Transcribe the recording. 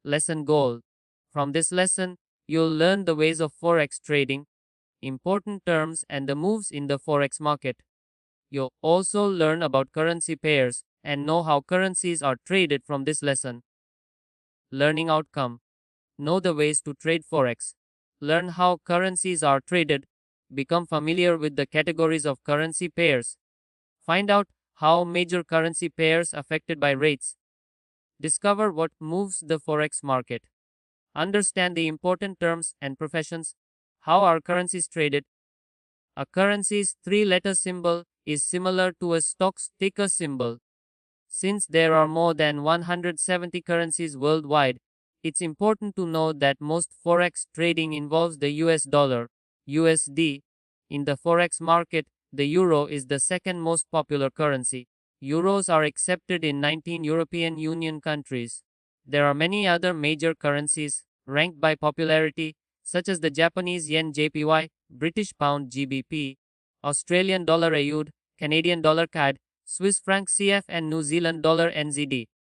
Lesson Goal. From this lesson, you'll learn the ways of Forex trading, important terms, and the moves in the Forex market. You'll also learn about currency pairs and know how currencies are traded from this lesson. Learning outcome. Know the ways to trade Forex. Learn how currencies are traded. Become familiar with the categories of currency pairs. Find out how major currency pairs affected by rates. Discover what moves the Forex market. Understand the important terms and professions. How are currencies traded? A currency's three-letter symbol is similar to a stock's ticker symbol. Since there are more than 170 currencies worldwide, it's important to know that most Forex trading involves the US dollar, USD. In the Forex market, the euro is the second most popular currency. Euros are accepted in 19 European Union countries. There are many other major currencies ranked by popularity, such as the Japanese yen JPY, British pound GBP, Australian dollar AUD, Canadian dollar CAD, Swiss franc CF, and New Zealand dollar NZD.